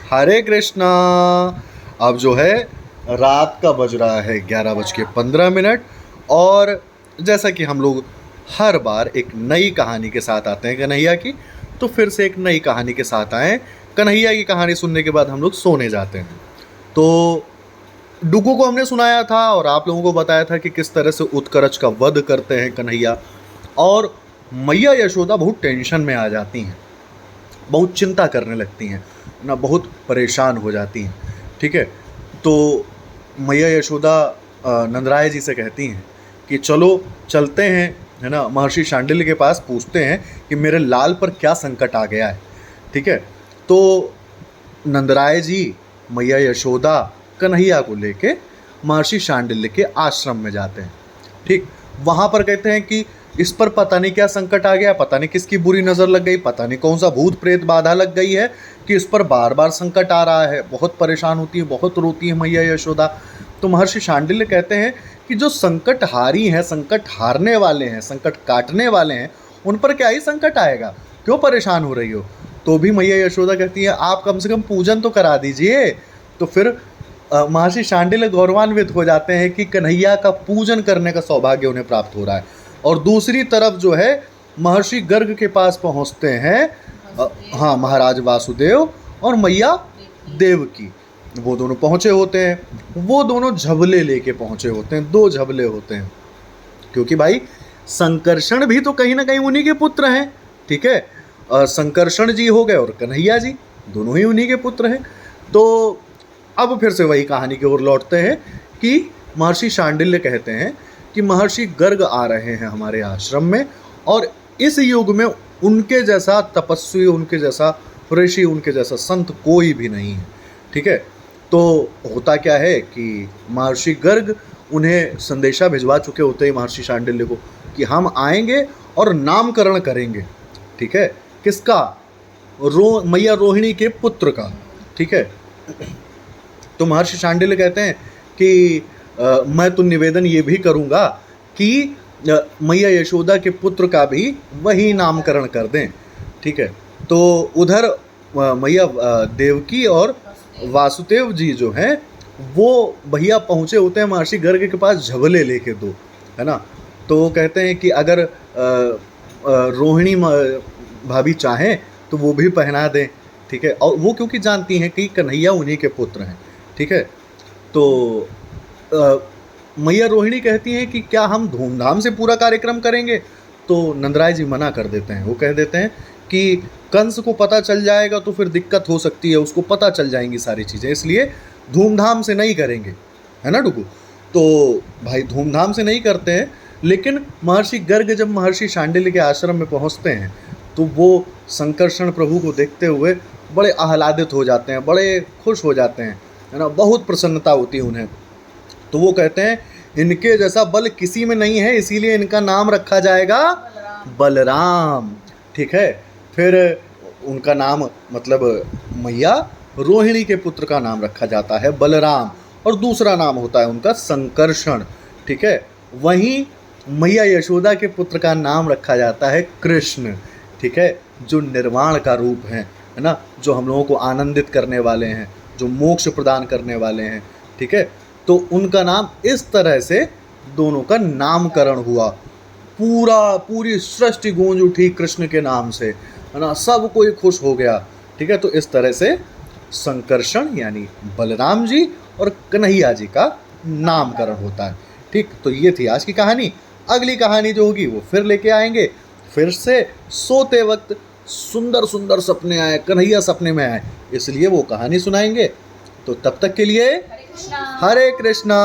हरे कृष्णा। अब जो है रात का बज रहा है 11:15 और जैसा कि हम लोग हर बार एक नई कहानी के साथ आते हैं कन्हैया की, तो फिर से एक नई कहानी के साथ आए। कन्हैया की कहानी सुनने के बाद हम लोग सोने जाते हैं। तो डुगू को हमने सुनाया था और आप लोगों को बताया था कि किस तरह से उत्कर्ष का वध करते हैं कन्हैया, और मैया यशोदा बहुत टेंशन में आ जाती हैं, बहुत चिंता करने लगती हैं ना, बहुत परेशान हो जाती हैं। ठीक है, तो मैया यशोदा नंदराय जी से कहती हैं कि चलो चलते हैं, है ना, महर्षि शांडिल्य के पास पूछते हैं कि मेरे लाल पर क्या संकट आ गया है। ठीक है, तो नंदराय जी, मैया यशोदा कन्हैया को लेके महर्षि शांडिल्य के आश्रम में जाते हैं। ठीक, वहाँ पर कहते हैं कि इस पर पता नहीं क्या संकट आ गया, पता नहीं किसकी बुरी नज़र लग गई, पता नहीं कौन सा भूत प्रेत बाधा लग गई है कि इस पर बार बार संकट आ रहा है। बहुत परेशान होती है, बहुत रोती है मैया यशोदा। तो महर्षि शांडिल्य कहते हैं कि जो संकट हारी हैं, संकट हारने वाले हैं, संकट काटने वाले हैं, उन पर क्या ही संकट आएगा, क्यों परेशान हो रही हो। तो भी मैया यशोदा कहती है आप कम से कम पूजन तो करा दीजिए। तो फिर महर्षि शांडिल्य गौरवान्वित हो जाते हैं कि कन्हैया का पूजन करने का सौभाग्य उन्हें प्राप्त हो रहा है। और दूसरी तरफ जो है महर्षि गर्ग के पास पहुंचते हैं, हाँ, महाराज वासुदेव और मैया देवकी, वो दोनों पहुंचे होते हैं। वो दोनों झबले लेके पहुंचे होते हैं, 2 झबले होते हैं, क्योंकि भाई संकर्षण भी तो कहीं ना कहीं उन्हीं के पुत्र हैं। ठीक है, संकर्षण जी हो गए और कन्हैया जी, दोनों ही उन्हीं के पुत्र हैं। तो अब फिर से वही कहानी की ओर लौटते हैं कि महर्षि शांडिल्य कहते हैं कि महर्षि गर्ग आ रहे हैं हमारे आश्रम में, और इस युग में उनके जैसा तपस्वी, उनके जैसा ऋषि, उनके जैसा संत कोई भी नहीं है। ठीक है, तो होता क्या है कि महर्षि गर्ग उन्हें संदेशा भिजवा चुके होते हैं महर्षि शांडिल्य को कि हम आएंगे और नामकरण करेंगे। ठीक है, किसका? मैया रोहिणी के पुत्र का। ठीक है, तो महर्षि शांडिल्य कहते हैं कि मैं तो निवेदन ये भी करूँगा कि मैया यशोदा के पुत्र का भी वही नामकरण कर दें। ठीक है, तो उधर मैया देवकी और वासुदेव जी जो हैं वो भैया पहुँचे होते हैं महर्षि गर्ग के पास झबले लेके 2, है ना। तो वो कहते हैं कि अगर रोहिणी भाभी चाहें तो वो भी पहना दें। ठीक है, और वो क्योंकि जानती हैं कि कन्हैया उन्हीं के पुत्र हैं। ठीक है, तो मैया रोहिणी कहती हैं कि क्या हम धूमधाम से पूरा कार्यक्रम करेंगे। तो नंदराय जी मना कर देते हैं। वो कह देते हैं कि कंस को पता चल जाएगा तो फिर दिक्कत हो सकती है, उसको पता चल जाएंगी सारी चीज़ें, इसलिए धूमधाम से नहीं करेंगे, है ना डुगू। तो भाई धूमधाम से नहीं करते हैं, लेकिन महर्षि गर्ग जब महर्षि शांडिल्य के आश्रम में पहुंचते हैं तो वो संकर्षण प्रभु को देखते हुए बड़े आह्लादित हो जाते हैं, बड़े खुश हो जाते हैं, है ना, बहुत प्रसन्नता होती है उन्हें। तो वो कहते हैं इनके जैसा बल किसी में नहीं है, इसीलिए इनका नाम रखा जाएगा बलराम। ठीक है, फिर उनका नाम मतलब मैया रोहिणी के पुत्र का नाम रखा जाता है बलराम, और दूसरा नाम होता है उनका संकर्षण। ठीक है, वहीं मैया यशोदा के पुत्र का नाम रखा जाता है कृष्ण। ठीक है, जो निर्वाण का रूप है ना, जो हम लोगों को आनंदित करने वाले हैं, जो मोक्ष प्रदान करने वाले हैं। ठीक है, तो उनका नाम इस तरह से दोनों का नामकरण हुआ। पूरी सृष्टि गूंज उठी कृष्ण के नाम से, है ना, सब कोई खुश हो गया। ठीक है, तो इस तरह से संकर्षण यानी बलराम जी और कन्हैया जी का नामकरण होता है। ठीक, तो ये थी आज की कहानी। अगली कहानी जो होगी वो फिर लेके आएंगे। फिर से सोते वक्त सुंदर सुंदर सपने आए, कन्हैया सपने में आए, इसलिए वो कहानी सुनाएंगे। तो तब तक के लिए हरे कृष्णा।